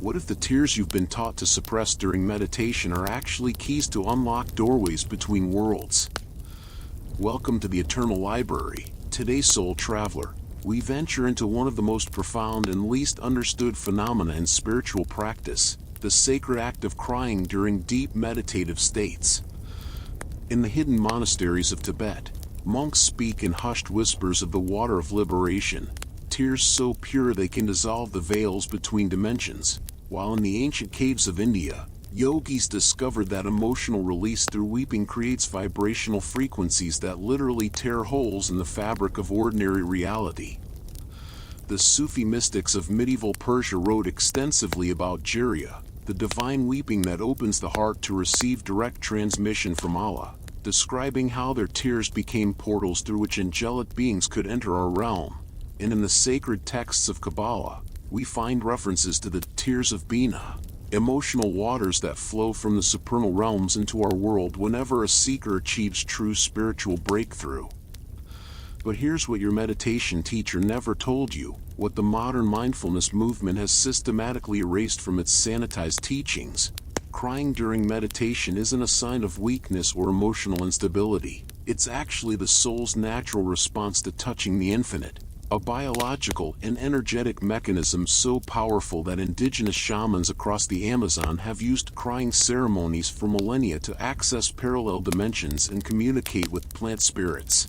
What if the tears you've been taught to suppress during meditation are actually keys to unlock doorways between worlds? Welcome to the Eternal Library. Today, Soul Traveler, we venture into one of the most profound and least understood phenomena in spiritual practice, the sacred act of crying during deep meditative states. In the hidden monasteries of Tibet, monks speak in hushed whispers of the water of liberation, tears so pure they can dissolve the veils between dimensions, while in the ancient caves of India, yogis discovered that emotional release through weeping creates vibrational frequencies that literally tear holes in the fabric of ordinary reality. The Sufi mystics of medieval Persia wrote extensively about Jirya, the divine weeping that opens the heart to receive direct transmission from Allah, describing how their tears became portals through which angelic beings could enter our realm. And in the sacred texts of Kabbalah, we find references to the tears of Bina, emotional waters that flow from the supernal realms into our world whenever a seeker achieves true spiritual breakthrough. But here's what your meditation teacher never told you, what the modern mindfulness movement has systematically erased from its sanitized teachings. Crying during meditation isn't a sign of weakness or emotional instability. It's actually the soul's natural response to touching the infinite. A biological and energetic mechanism so powerful that indigenous shamans across the Amazon have used crying ceremonies for millennia to access parallel dimensions and communicate with plant spirits.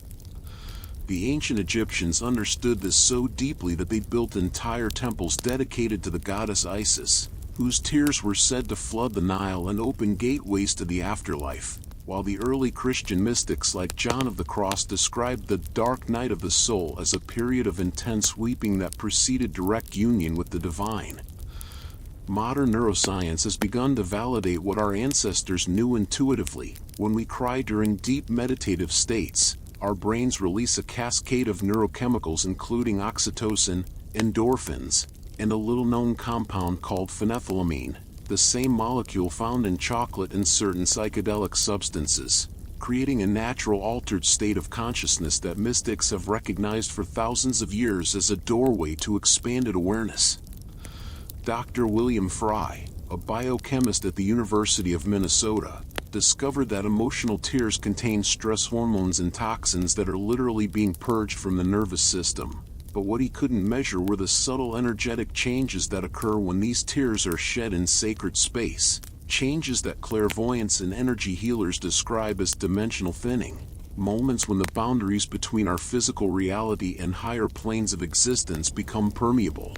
The ancient Egyptians understood this so deeply that they built entire temples dedicated to the goddess Isis, whose tears were said to flood the Nile and open gateways to the afterlife. While the early Christian mystics like John of the Cross described the dark night of the soul as a period of intense weeping that preceded direct union with the divine. Modern neuroscience has begun to validate what our ancestors knew intuitively. When we cry during deep meditative states, our brains release a cascade of neurochemicals including oxytocin, endorphins, and a little-known compound called phenethylamine, the same molecule found in chocolate and certain psychedelic substances, creating a natural altered state of consciousness that mystics have recognized for thousands of years as a doorway to expanded awareness. Dr. William Fry, a biochemist at the University of Minnesota, discovered that emotional tears contain stress hormones and toxins that are literally being purged from the nervous system. But what he couldn't measure were the subtle energetic changes that occur when these tears are shed in sacred space, changes that clairvoyants and energy healers describe as dimensional thinning, moments when the boundaries between our physical reality and higher planes of existence become permeable.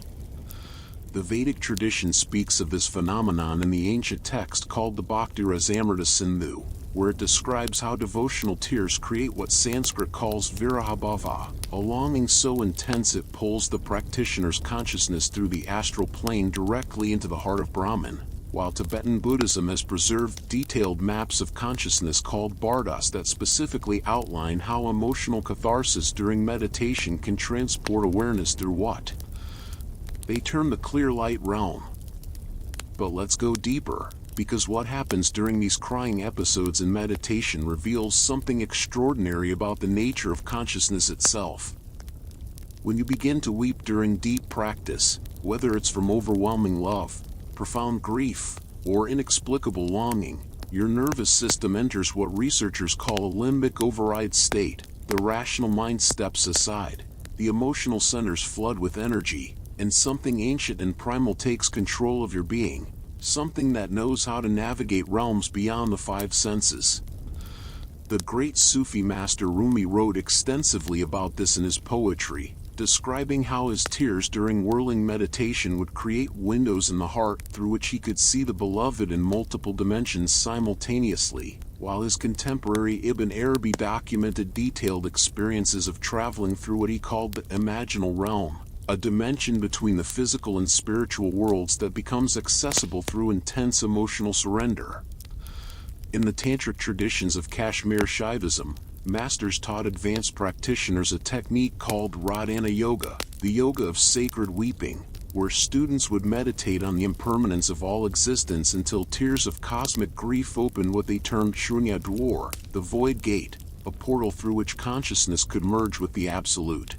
The Vedic tradition speaks of this phenomenon in the ancient text called the Bhakti Rasamrita Sindhu, where it describes how devotional tears create what Sanskrit calls virahabhava, a longing so intense it pulls the practitioner's consciousness through the astral plane directly into the heart of Brahman, while Tibetan Buddhism has preserved detailed maps of consciousness called bardas that specifically outline how emotional catharsis during meditation can transport awareness through what they term the clear light realm. But let's go deeper, because what happens during these crying episodes in meditation reveals something extraordinary about the nature of consciousness itself. When you begin to weep during deep practice, whether it's from overwhelming love, profound grief, or inexplicable longing, your nervous system enters what researchers call a limbic override state. The rational mind steps aside, the emotional centers flood with energy, and something ancient and primal takes control of your being, something that knows how to navigate realms beyond the five senses. The great Sufi master Rumi wrote extensively about this in his poetry, describing how his tears during whirling meditation would create windows in the heart through which he could see the beloved in multiple dimensions simultaneously, while his contemporary Ibn Arabi documented detailed experiences of traveling through what he called the imaginal realm, a dimension between the physical and spiritual worlds that becomes accessible through intense emotional surrender. In the tantric traditions of Kashmir Shaivism, masters taught advanced practitioners a technique called Radhana Yoga, the yoga of sacred weeping, where students would meditate on the impermanence of all existence until tears of cosmic grief opened what they termed Shunya Dwar, the void gate, a portal through which consciousness could merge with the absolute.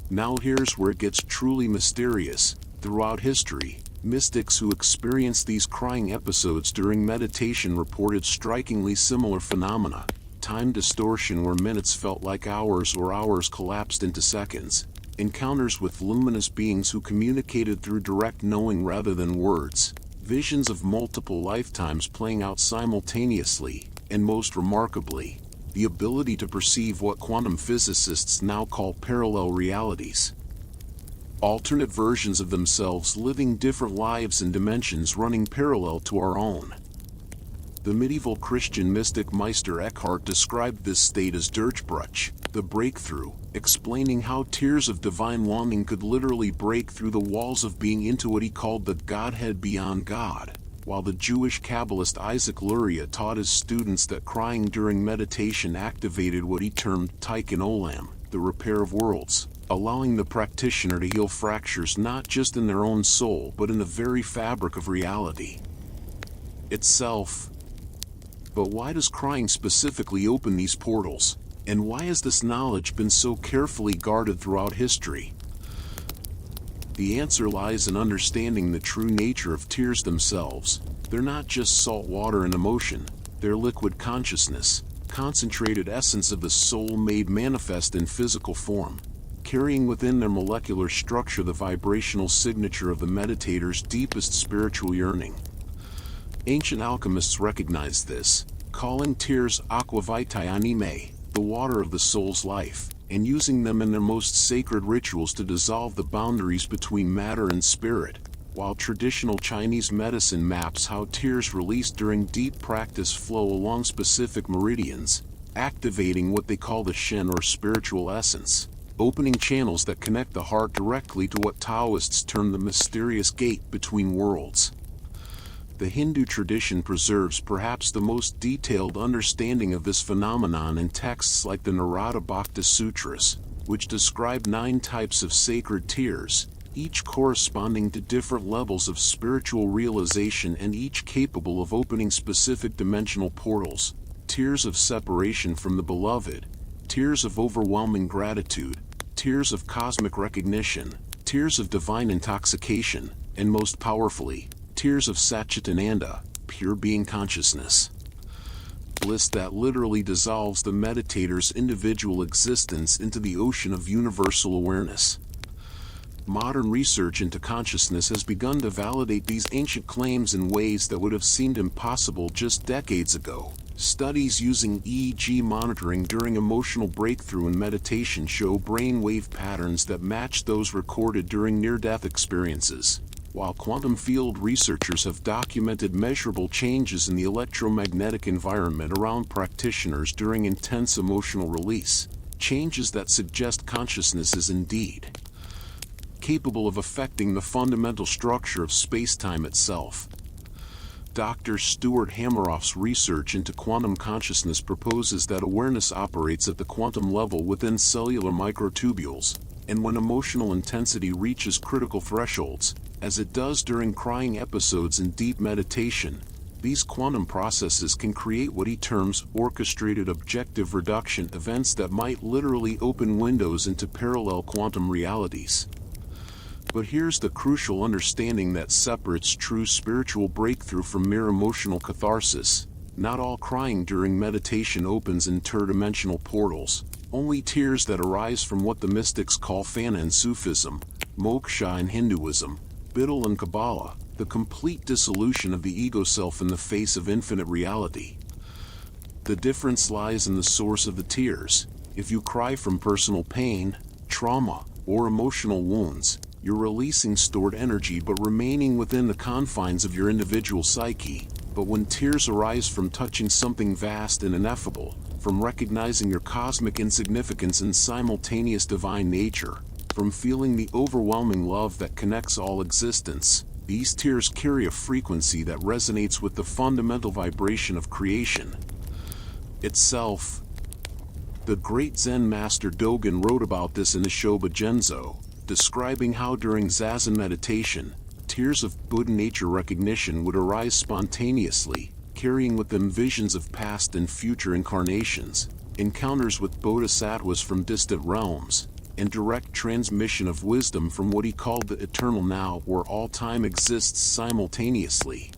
Now here's where it gets truly mysterious. Throughout history, Mystics who experienced these crying episodes during meditation reported strikingly similar phenomena: time distortion where minutes felt like hours or hours collapsed into seconds, encounters with luminous beings who communicated through direct knowing rather than words, visions of multiple lifetimes playing out simultaneously, and most remarkably, the ability to perceive what quantum physicists now call parallel realities. Alternate versions of themselves living different lives in dimensions running parallel to our own. The medieval Christian mystic Meister Eckhart described this state as Durchbruch, the breakthrough, explaining how tears of divine longing could literally break through the walls of being into what he called the Godhead beyond God, while the Jewish Kabbalist Isaac Luria taught his students that crying during meditation activated what he termed Tikkun Olam, the repair of worlds, allowing the practitioner to heal fractures not just in their own soul but in the very fabric of reality itself. But why does crying specifically open these portals, and why has this knowledge been so carefully guarded throughout history? The answer lies in understanding the true nature of tears themselves. They're not just salt water and emotion, they're liquid consciousness, concentrated essence of the soul made manifest in physical form, carrying within their molecular structure the vibrational signature of the meditator's deepest spiritual yearning. Ancient alchemists recognized this, calling tears aqua vitae anime, the water of the soul's life, and using them in their most sacred rituals to dissolve the boundaries between matter and spirit, while traditional Chinese medicine maps how tears released during deep practice flow along specific meridians, activating what they call the Shen or spiritual essence, opening channels that connect the heart directly to what Taoists term the mysterious gate between worlds. The Hindu tradition preserves perhaps the most detailed understanding of this phenomenon in texts like the Narada Bhakti Sutras, which describe 9 types of sacred tears, each corresponding to different levels of spiritual realization and each capable of opening specific dimensional portals: tears of separation from the beloved, tears of overwhelming gratitude, tears of cosmic recognition, tears of divine intoxication, and most powerfully, tears of Satchitananda, pure being consciousness. Bliss that literally dissolves the meditator's individual existence into the ocean of universal awareness. Modern research into consciousness has begun to validate these ancient claims in ways that would have seemed impossible just decades ago. Studies using EEG monitoring during emotional breakthrough in meditation show brainwave patterns that match those recorded during near-death experiences, while quantum field researchers have documented measurable changes in the electromagnetic environment around practitioners during intense emotional release, changes that suggest consciousness is indeed capable of affecting the fundamental structure of space-time itself. Dr. Stuart Hameroff's research into quantum consciousness proposes that awareness operates at the quantum level within cellular microtubules, and when emotional intensity reaches critical thresholds, as it does during crying episodes in deep meditation, these quantum processes can create what he terms orchestrated objective reduction events that might literally open windows into parallel quantum realities. But here's the crucial understanding that separates true spiritual breakthrough from mere emotional catharsis. Not all crying during meditation opens interdimensional portals. Only tears that arise from what the mystics call fana in Sufism, moksha in Hinduism, Bittul in Kabbalah, the complete dissolution of the ego self in the face of infinite reality. The difference lies in the source of the tears. If you cry from personal pain, trauma, or emotional wounds, you're releasing stored energy but remaining within the confines of your individual psyche. But when tears arise from touching something vast and ineffable, from recognizing your cosmic insignificance and simultaneous divine nature, from feeling the overwhelming love that connects all existence, these tears carry a frequency that resonates with the fundamental vibration of creation itself. The great Zen master Dogen wrote about this in the Shoba Genzo, describing how during Zazen meditation, tears of Buddha nature recognition would arise spontaneously, carrying with them visions of past and future incarnations, encounters with bodhisattvas from distant realms, and direct transmission of wisdom from what he called the eternal now, where all time exists simultaneously.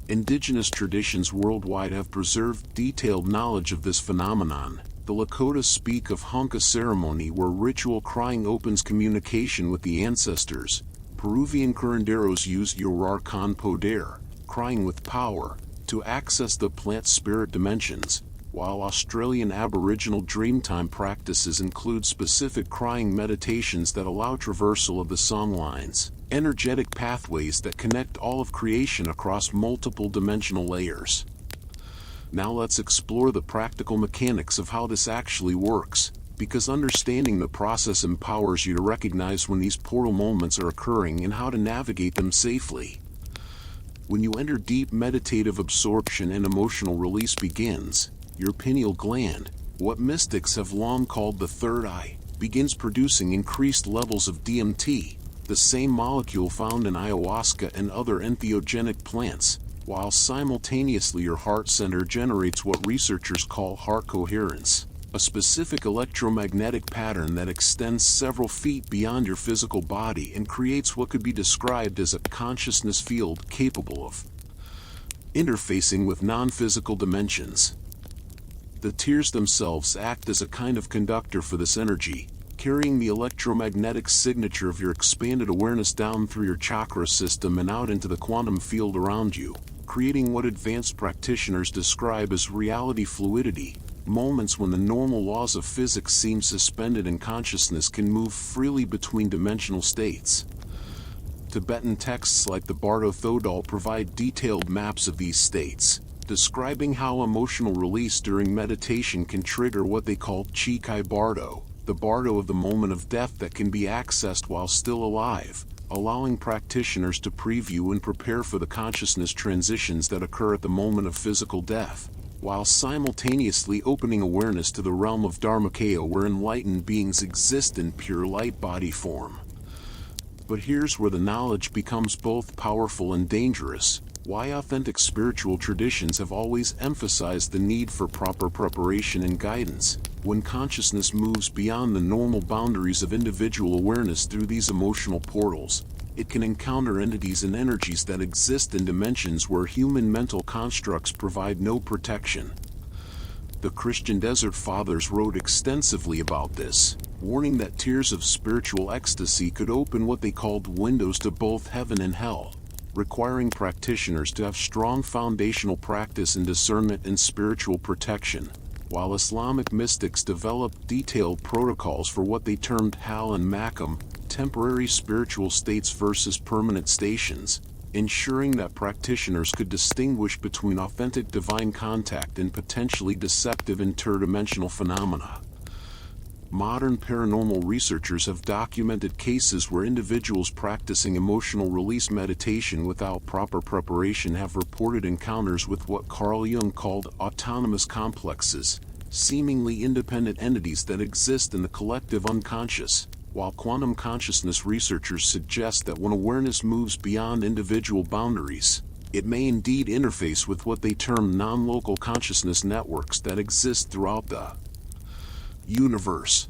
Indigenous traditions worldwide have preserved detailed knowledge of this phenomenon. The Lakotas speak of Hunka ceremony, where ritual crying opens communication with the ancestors. Peruvian curanderos use Yorar con Poder, crying with power, to access the plant spirit dimensions, while Australian Aboriginal Dreamtime practices include specific crying meditations that allow traversal of the song lines, energetic pathways that connect all of creation across multiple dimensional layers. Now let's explore the practical mechanics of how this actually works, because understanding the process empowers you to recognize when these portal moments are occurring and how to navigate them safely. When you enter deep meditative absorption and emotional release begins, your pineal gland, what mystics have long called the third eye, begins producing increased levels of DMT, the same molecule found in ayahuasca and other entheogenic plants, while simultaneously your heart center generates what researchers call heart coherence, a specific electromagnetic pattern that extends several feet beyond your physical body and creates what could be described as a consciousness field capable of interfacing with non-physical dimensions. The tears themselves act as a kind of conductor for this energy, carrying the electromagnetic signature of your expanded awareness down through your chakra system and out into the quantum field around you, creating what advanced practitioners describe as reality fluidity, moments when the normal laws of physics seem suspended and consciousness can move freely between dimensional states. Tibetan texts like the Bardo Thodol provide detailed maps of these states, describing how emotional release during meditation can trigger what they call Chikai Bardo, the bardo of the moment of death that can be accessed while still alive, allowing practitioners to preview and prepare for the consciousness transitions that occur at the moment of physical death, while simultaneously opening awareness to the realm of Dharmakaya, where enlightened beings exist in pure light body form. But here's where the knowledge becomes both powerful and dangerous. Why authentic spiritual traditions have always emphasized the need for proper preparation and guidance. When consciousness moves beyond the normal boundaries of individual awareness through these emotional portals, it can encounter entities and energies that exist in dimensions where human mental constructs provide no protection. The Christian Desert Fathers wrote extensively about this, warning that tears of spiritual ecstasy could open what they called windows to both heaven and hell, requiring practitioners to have strong foundational practice in discernment and spiritual protection, while Islamic mystics developed detailed protocols for what they termed hal and makam, temporary spiritual states versus permanent stations, ensuring that practitioners could distinguish between authentic divine contact and potentially deceptive interdimensional phenomena. Modern paranormal researchers have documented cases where individuals practicing emotional release meditation without proper preparation have reported encounters with what Carl Jung called autonomous complexes, seemingly independent entities that exist in the collective unconscious, while quantum consciousness researchers suggest that when awareness moves beyond individual boundaries, it may indeed interface with what they term non-local consciousness networks that exist throughout the universe.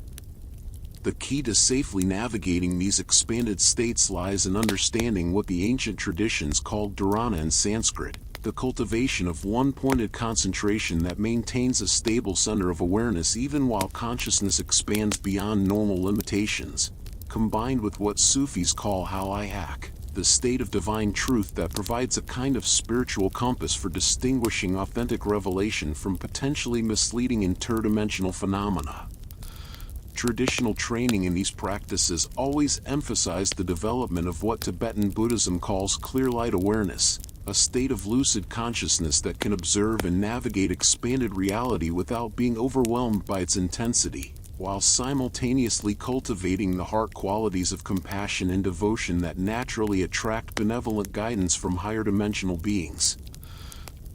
The key to safely navigating these expanded states lies in understanding what the ancient traditions called dharana in Sanskrit, the cultivation of one-pointed concentration that maintains a stable center of awareness even while consciousness expands beyond normal limitations, combined with what Sufis call hal-i-hak, the state of divine truth that provides a kind of spiritual compass for distinguishing authentic revelation from potentially misleading interdimensional phenomena. Traditional training in these practices always emphasized the development of what Tibetan Buddhism calls clear light awareness, a state of lucid consciousness that can observe and navigate expanded reality without being overwhelmed by its intensity, while simultaneously cultivating the heart qualities of compassion and devotion that naturally attract benevolent guidance from higher dimensional beings.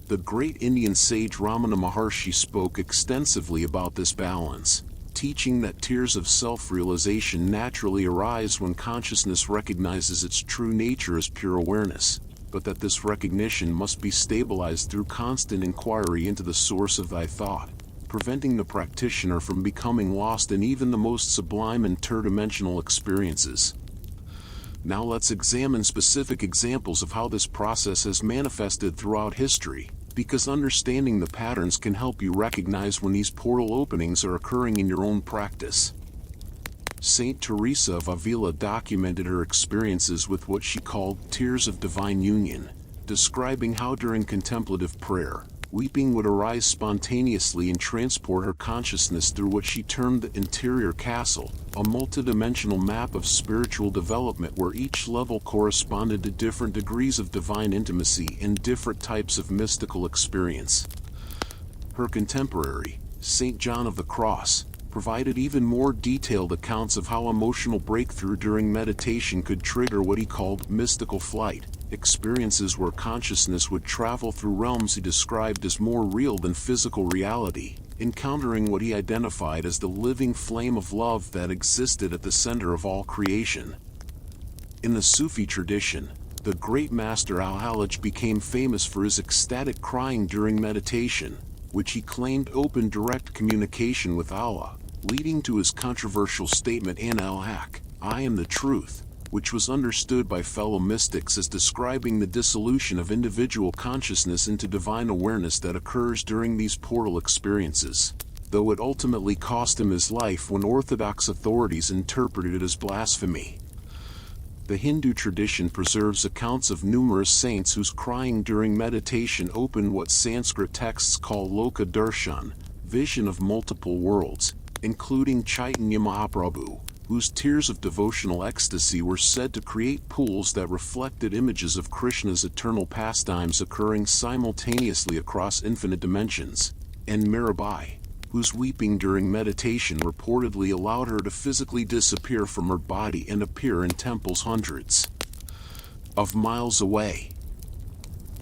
The great Indian sage Ramana Maharshi spoke extensively about this balance, teaching that tears of self-realization naturally arise when consciousness recognizes its true nature as pure awareness, but that this recognition must be stabilized through constant inquiry into the source of thy thought. preventing the practitioner from becoming lost in even the most sublime interdimensional experiences. Now let's examine specific examples of how this process has manifested throughout history, because understanding the patterns can help you recognize when these portal openings are occurring in your own practice. Saint Teresa of Avila documented her experiences with what she called tears of divine union, describing how during contemplative prayer, weeping would arise spontaneously and transport her consciousness through what she termed the interior castle, a multidimensional map of spiritual development where each level corresponded to different degrees of divine intimacy and different types of mystical experience. Her contemporary, Saint John of the Cross, provided even more detailed accounts of how emotional breakthrough during meditation could trigger what he called mystical flight, experiences where consciousness would travel through realms he described as more real than physical reality, encountering what he identified as the living flame of love that existed at the center of all creation. In the Sufi tradition, the great master Al-Hallaj became famous for his ecstatic crying during meditation, which he claimed opened direct communication with Allah, leading to his controversial statement Ana al-Haq, I am the truth, which was understood by fellow mystics as describing the dissolution of individual consciousness into divine awareness that occurs during these portal experiences, though it ultimately cost him his life when orthodox authorities interpreted it as blasphemy. The Hindu tradition preserves accounts of numerous saints whose crying during meditation opened what Sanskrit texts call Loka Darshan, vision of multiple worlds, including Chaitanya Mahaprabhu, whose tears of devotional ecstasy were said to create pools that reflected images of Krishna's eternal pastimes occurring simultaneously across infinite dimensions, and Mirabai, whose weeping during meditation reportedly allowed her to physically disappear from her body and appear in temples hundreds of miles away.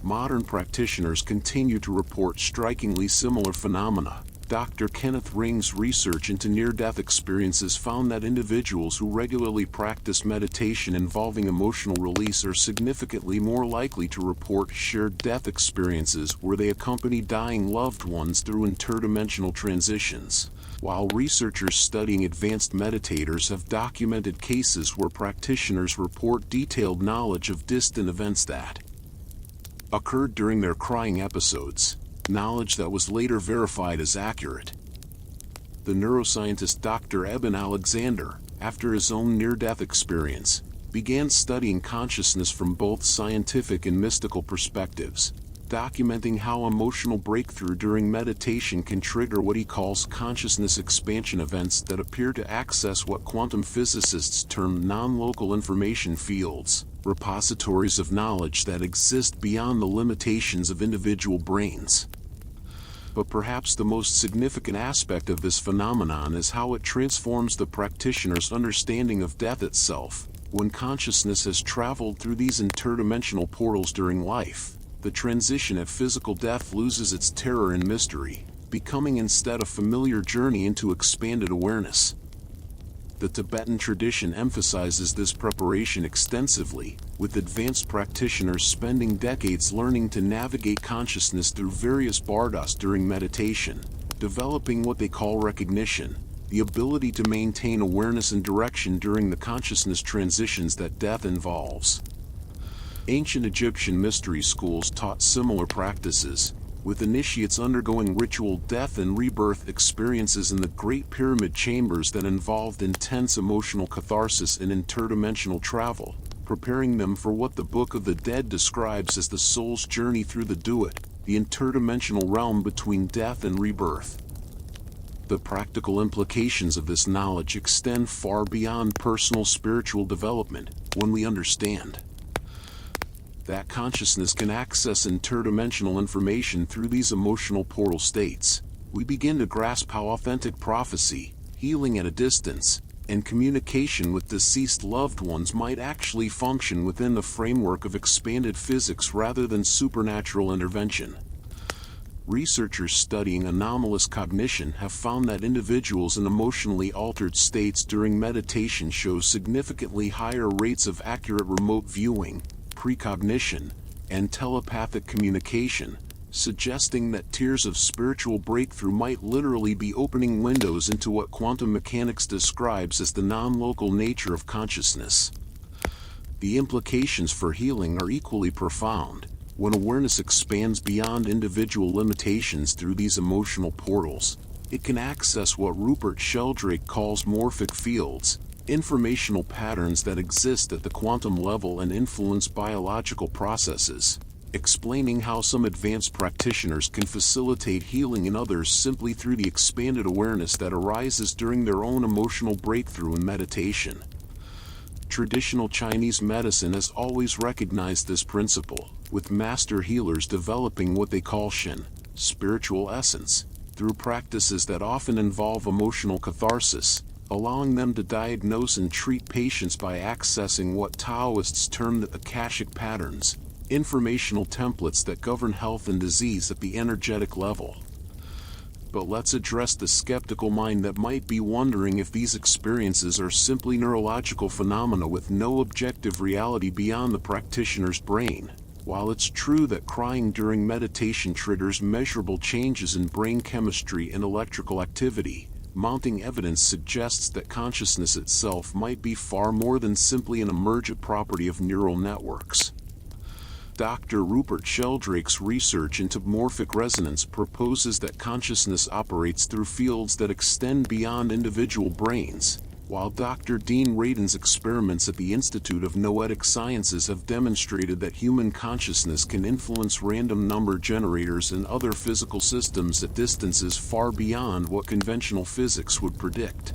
Modern practitioners continue to report strikingly similar phenomena. Dr. Kenneth Ring's research into near-death experiences found that individuals who regularly practice meditation involving emotional release are significantly more likely to report shared death experiences where they accompany dying loved ones through interdimensional transitions, while researchers studying advanced meditators have documented cases where practitioners report detailed knowledge of distant events that occurred during their crying episodes, knowledge that was later verified as accurate. The neuroscientist Dr. Eben Alexander, after his own near-death experience, began studying consciousness from both scientific and mystical perspectives, documenting how emotional breakthrough during meditation can trigger what he calls consciousness expansion events that appear to access what quantum physicists term non-local information fields, repositories of knowledge that exist beyond the limitations of individual brains. But perhaps the most significant aspect of this phenomenon is how it transforms the practitioner's understanding of death itself. When consciousness has traveled through these interdimensional portals during life, the transition at physical death loses its terror and mystery, becoming instead a familiar journey into expanded awareness. The Tibetan tradition emphasizes this preparation extensively, with advanced practitioners spending decades learning to navigate consciousness through various bardas during meditation, developing what they call recognition, the ability to maintain awareness and direction during the consciousness transitions that death involves. Ancient Egyptian mystery schools taught similar practices, with initiates undergoing ritual death and rebirth experiences in the Great Pyramid chambers that involved intense emotional catharsis and interdimensional travel, preparing them for what the Book of the Dead describes as the soul's journey through the Duat, the interdimensional realm between death and rebirth. The practical implications of this knowledge extend far beyond personal spiritual development when we understand that consciousness can access interdimensional information through these emotional portal states. We begin to grasp how authentic prophecy, healing at a distance, and communication with deceased loved ones might actually function within the framework of expanded physics rather than supernatural intervention. Researchers studying anomalous cognition have found that individuals in emotionally altered states during meditation show significantly higher rates of accurate remote viewing, precognition, and telepathic communication, suggesting that tiers of spiritual breakthrough might literally be opening windows into what quantum mechanics describes as the non-local nature of consciousness. The implications for healing are equally profound. When awareness expands beyond individual limitations through these emotional portals, it can access what Rupert Sheldrake calls morphic fields, informational patterns that exist at the quantum level and influence biological processes, explaining how some advanced practitioners can facilitate healing in others simply through the expanded awareness that arises during their own emotional breakthrough in meditation. Traditional Chinese medicine has always recognized this principle, with master healers developing what they call Shen, spiritual essence, through practices that often involve emotional catharsis, allowing them to diagnose and treat patients by accessing what Taoists term the Akashic patterns, informational templates that govern health and disease at the energetic level. But let's address the skeptical mind that might be wondering if these experiences are simply neurological phenomena with no objective reality beyond the practitioner's brain. While it's true that crying during meditation triggers measurable changes in brain chemistry and electrical activity, mounting evidence suggests that consciousness itself might be far more than simply an emergent property of neural networks. Dr. Rupert Sheldrake's research into morphic resonance proposes that consciousness operates through fields that extend beyond individual brains, while Dr. Dean Radin's experiments at the Institute of Noetic Sciences have demonstrated that human consciousness can influence random number generators and other physical systems at distances far beyond what conventional physics would predict.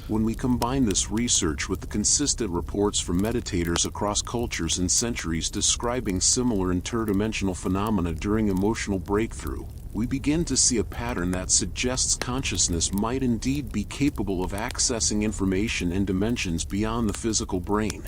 When we combine this research with the consistent reports from meditators across cultures and centuries describing similar interdimensional phenomena during emotional breakthrough, we begin to see a pattern that suggests consciousness might indeed be capable of accessing information in dimensions beyond the physical brain.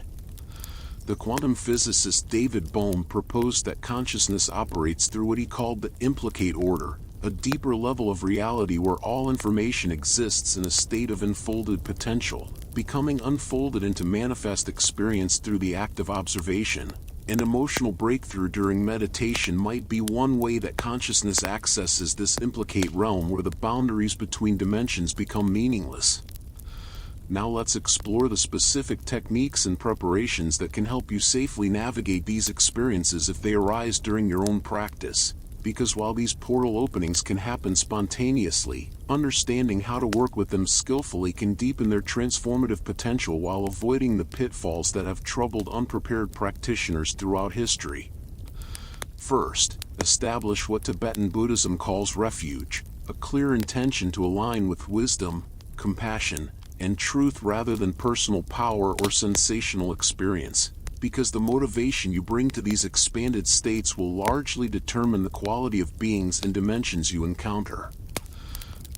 The quantum physicist David Bohm proposed that consciousness operates through what he called the implicate order, a deeper level of reality where all information exists in a state of unfolded potential, becoming unfolded into manifest experience through the act of observation. An emotional breakthrough during meditation might be one way that consciousness accesses this implicate realm where the boundaries between dimensions become meaningless. Now let's explore the specific techniques and preparations that can help you safely navigate these experiences if they arise during your own practice. Because while these portal openings can happen spontaneously, understanding how to work with them skillfully can deepen their transformative potential while avoiding the pitfalls that have troubled unprepared practitioners throughout history. First, establish what Tibetan Buddhism calls refuge, a clear intention to align with wisdom, compassion, and truth rather than personal power or sensational experience, because the motivation you bring to these expanded states will largely determine the quality of beings and dimensions you encounter.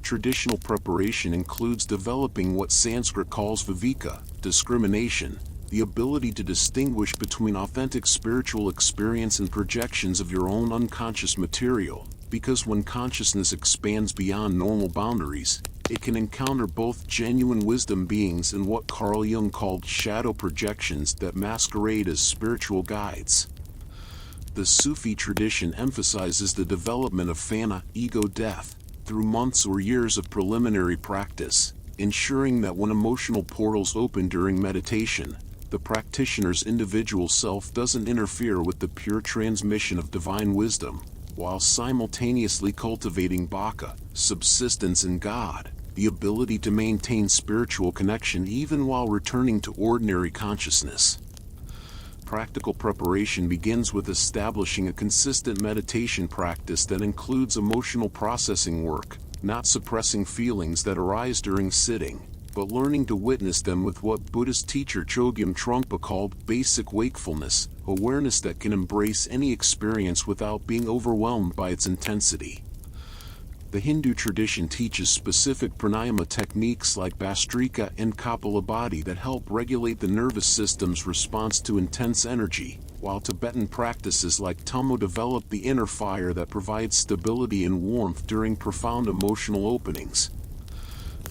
Traditional preparation includes developing what Sanskrit calls viveka, discrimination, the ability to distinguish between authentic spiritual experience and projections of your own unconscious material, because when consciousness expands beyond normal boundaries, it can encounter both genuine wisdom beings and what Carl Jung called shadow projections that masquerade as spiritual guides. The Sufi tradition emphasizes the development of fana, ego death, through months or years of preliminary practice, ensuring that when emotional portals open during meditation, the practitioner's individual self doesn't interfere with the pure transmission of divine wisdom, while simultaneously cultivating bhaka, subsistence in God, the ability to maintain spiritual connection even while returning to ordinary consciousness. Practical preparation begins with establishing a consistent meditation practice that includes emotional processing work, not suppressing feelings that arise during sitting, but learning to witness them with what Buddhist teacher Chogyam Trungpa called basic wakefulness, awareness that can embrace any experience without being overwhelmed by its intensity. The Hindu tradition teaches specific pranayama techniques like Bhastrika and Kapalabhati that help regulate the nervous system's response to intense energy, while Tibetan practices like Tummo develop the inner fire that provides stability and warmth during profound emotional openings.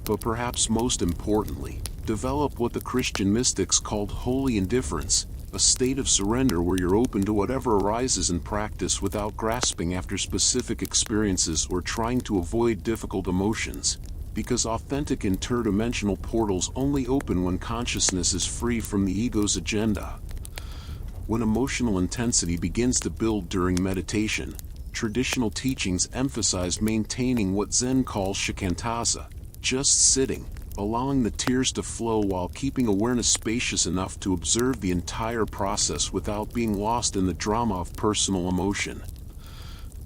But perhaps most importantly, develop what the Christian mystics called holy indifference, A state of surrender where you're open to whatever arises in practice without grasping after specific experiences or trying to avoid difficult emotions, because authentic interdimensional portals only open when consciousness is free from the ego's agenda. When emotional intensity begins to build during meditation, traditional teachings emphasize maintaining what Zen calls shikantaza, just sitting, allowing the tears to flow while keeping awareness spacious enough to observe the entire process without being lost in the drama of personal emotion.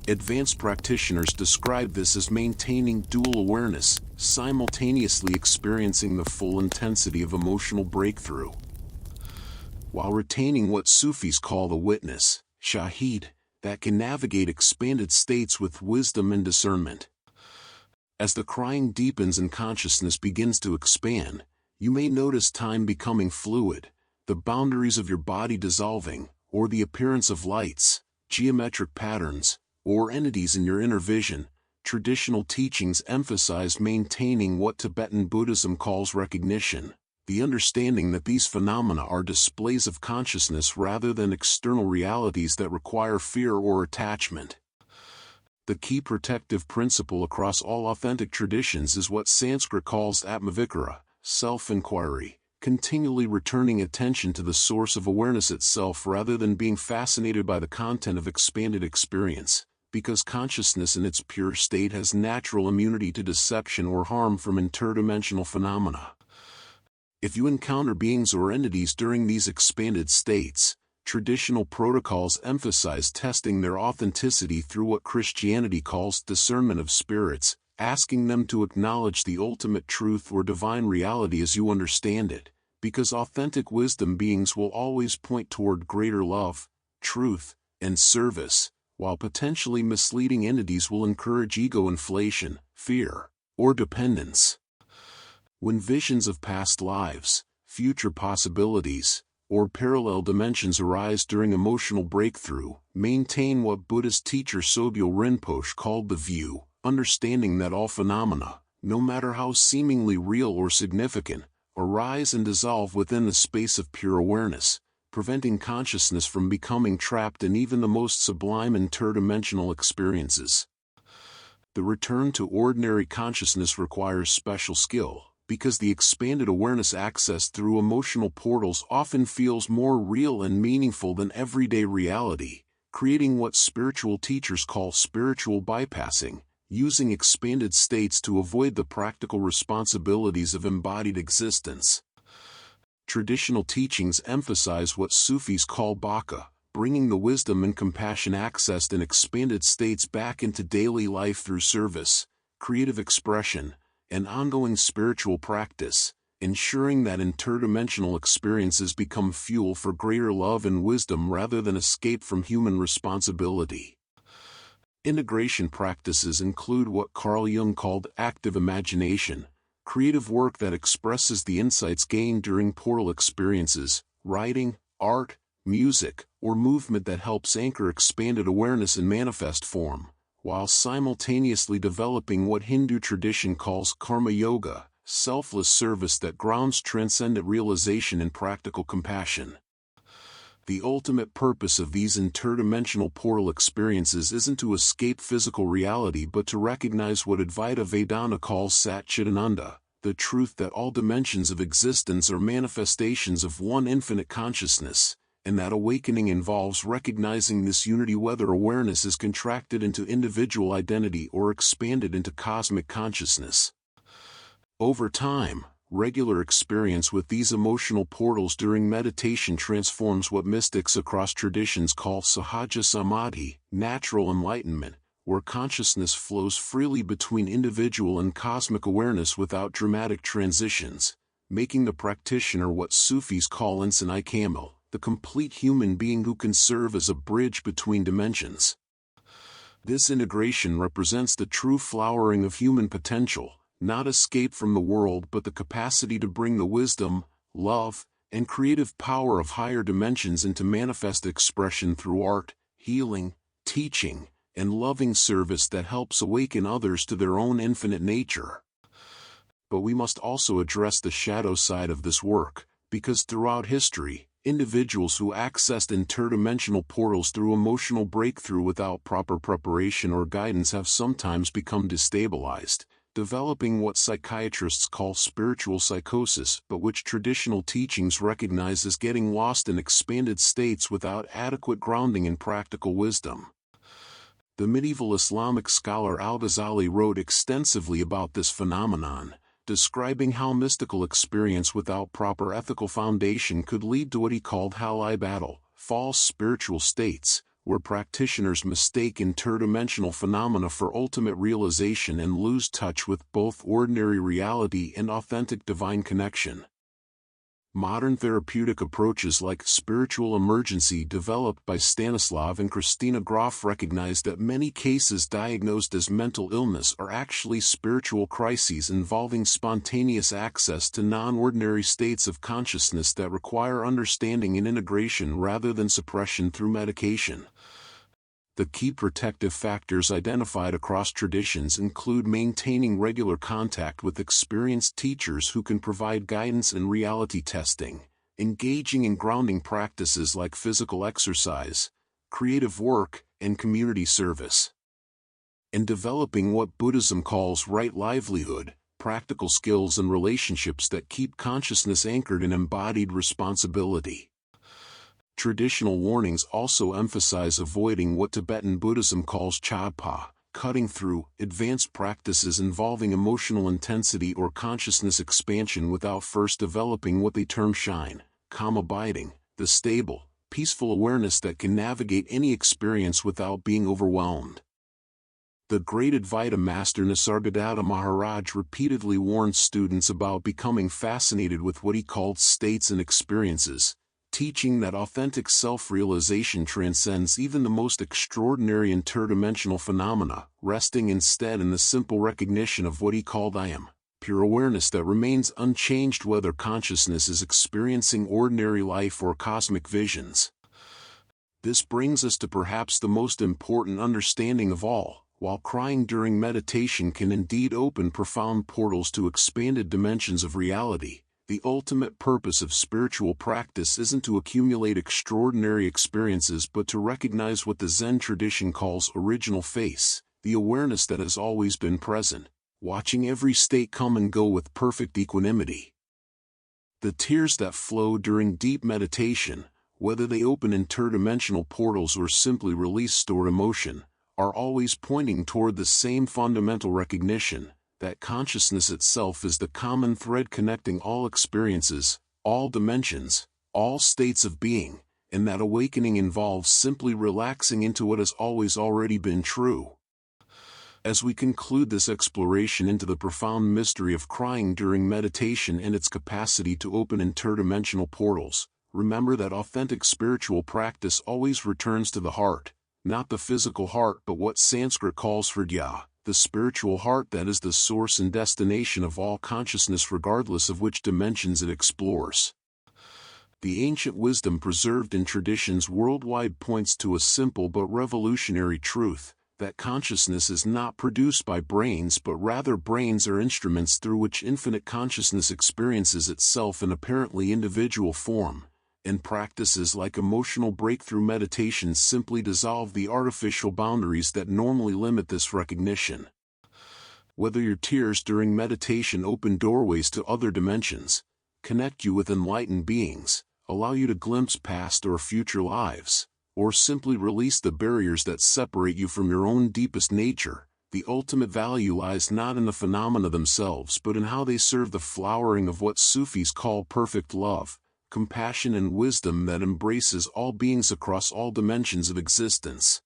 Advanced practitioners describe this as maintaining dual awareness, simultaneously experiencing the full intensity of emotional breakthrough, while retaining what Sufis call the witness, shahid, that can navigate expanded states with wisdom and discernment. As the crying deepens and consciousness begins to expand, you may notice time becoming fluid, the boundaries of your body dissolving, or the appearance of lights, geometric patterns, or entities in your inner vision. Traditional teachings emphasize maintaining what Tibetan Buddhism calls recognition, the understanding that these phenomena are displays of consciousness rather than external realities that require fear or attachment. The key protective principle across all authentic traditions is what Sanskrit calls atmavikara, self-inquiry, continually returning attention to the source of awareness itself rather than being fascinated by the content of expanded experience, because consciousness in its pure state has natural immunity to deception or harm from interdimensional phenomena. If you encounter beings or entities during these expanded states, traditional protocols emphasize testing their authenticity through what Christianity calls discernment of spirits, asking them to acknowledge the ultimate truth or divine reality as you understand it, because authentic wisdom beings will always point toward greater love, truth, and service, while potentially misleading entities will encourage ego inflation, fear, or dependence. When visions of past lives, future possibilities, or parallel dimensions arise during emotional breakthrough, maintain what Buddhist teacher Sogyal Rinpoche called the view, understanding that all phenomena, no matter how seemingly real or significant, arise and dissolve within the space of pure awareness, preventing consciousness from becoming trapped in even the most sublime interdimensional experiences. The return to ordinary consciousness requires special skill, because the expanded awareness accessed through emotional portals often feels more real and meaningful than everyday reality, creating what spiritual teachers call spiritual bypassing, using expanded states to avoid the practical responsibilities of embodied existence. Traditional teachings emphasize what Sufis call baka, bringing the wisdom and compassion accessed in expanded states back into daily life through service, creative expression, and ongoing spiritual practice, ensuring that interdimensional experiences become fuel for greater love and wisdom rather than escape from human responsibility. Integration practices include what Carl Jung called active imagination, creative work that expresses the insights gained during portal experiences, writing, art, music, or movement that helps anchor expanded awareness in manifest form, while simultaneously developing what Hindu tradition calls karma yoga, selfless service that grounds transcendent realization in practical compassion. The ultimate purpose of these interdimensional portal experiences isn't to escape physical reality but to recognize what Advaita Vedanta calls Sat Chidananda, the truth that all dimensions of existence are manifestations of one infinite consciousness, and that awakening involves recognizing this unity whether awareness is contracted into individual identity or expanded into cosmic consciousness. Over time, regular experience with these emotional portals during meditation transforms what mystics across traditions call sahaja samadhi, natural enlightenment, where consciousness flows freely between individual and cosmic awareness without dramatic transitions, making the practitioner what Sufis call insan kamil, the complete human being who can serve as a bridge between dimensions. This integration represents the true flowering of human potential, not escape from the world but the capacity to bring the wisdom, love, and creative power of higher dimensions into manifest expression through art, healing, teaching, and loving service that helps awaken others to their own infinite nature. But we must also address the shadow side of this work, because throughout history, Individuals who accessed interdimensional portals through emotional breakthrough without proper preparation or guidance have sometimes become destabilized, developing what psychiatrists call spiritual psychosis, but which traditional teachings recognize as getting lost in expanded states without adequate grounding in practical wisdom. The medieval Islamic scholar Al-Ghazali wrote extensively about this phenomenon, describing how mystical experience without proper ethical foundation could lead to what he called halai battle, false spiritual states, where practitioners mistake interdimensional phenomena for ultimate realization and lose touch with both ordinary reality and authentic divine connection. Modern therapeutic approaches like spiritual emergency developed by Stanislav and Christina Grof recognize that many cases diagnosed as mental illness are actually spiritual crises involving spontaneous access to non-ordinary states of consciousness that require understanding and integration rather than suppression through medication. The key protective factors identified across traditions include maintaining regular contact with experienced teachers who can provide guidance and reality testing, engaging in grounding practices like physical exercise, creative work, and community service, and developing what Buddhism calls right livelihood, practical skills and relationships that keep consciousness anchored in embodied responsibility. Traditional warnings also emphasize avoiding what Tibetan Buddhism calls chodpa, cutting through advanced practices involving emotional intensity or consciousness expansion without first developing what they term shine, calm abiding, the stable, peaceful awareness that can navigate any experience without being overwhelmed. The great Advaita master Nisargadatta Maharaj repeatedly warned students about becoming fascinated with what he called states and experiences, teaching that authentic self-realization transcends even the most extraordinary interdimensional phenomena, resting instead in the simple recognition of what he called I am, pure awareness that remains unchanged whether consciousness is experiencing ordinary life or cosmic visions. This brings us to perhaps the most important understanding of all. While crying during meditation can indeed open profound portals to expanded dimensions of reality, the ultimate purpose of spiritual practice isn't to accumulate extraordinary experiences but to recognize what the Zen tradition calls original face, the awareness that has always been present, watching every state come and go with perfect equanimity. The tears that flow during deep meditation, whether they open interdimensional portals or simply release stored emotion, are always pointing toward the same fundamental recognition, that consciousness itself is the common thread connecting all experiences, all dimensions, all states of being, and that awakening involves simply relaxing into what has always already been true. As we conclude this exploration into the profound mystery of crying during meditation and its capacity to open interdimensional portals, remember that authentic spiritual practice always returns to the heart, not the physical heart but what Sanskrit calls hridaya, the spiritual heart that is the source and destination of all consciousness regardless of which dimensions it explores. The ancient wisdom preserved in traditions worldwide points to a simple but revolutionary truth, that consciousness is not produced by brains but rather brains are instruments through which infinite consciousness experiences itself in apparently individual form, and practices like emotional breakthrough meditation simply dissolve the artificial boundaries that normally limit this recognition. Whether your tears during meditation open doorways to other dimensions, connect you with enlightened beings, allow you to glimpse past or future lives, or simply release the barriers that separate you from your own deepest nature, the ultimate value lies not in the phenomena themselves but in how they serve the flowering of what Sufis call perfect love, compassion and wisdom that embraces all beings across all dimensions of existence.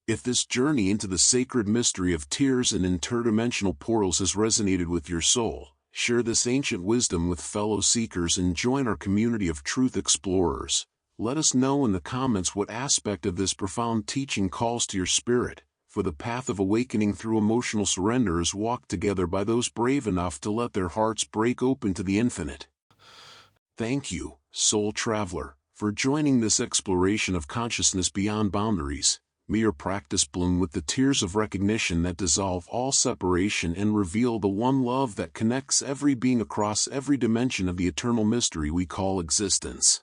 If this journey into the sacred mystery of tears and interdimensional portals has resonated with your soul, share this ancient wisdom with fellow seekers and join our community of truth explorers. Let us know in the comments what aspect of this profound teaching calls to your spirit, for the path of awakening through emotional surrender is walked together by those brave enough to let their hearts break open to the infinite. Thank you, soul traveler, for joining this exploration of consciousness beyond boundaries. May your practice bloom with the tears of recognition that dissolve all separation and reveal the one love that connects every being across every dimension of the eternal mystery we call existence.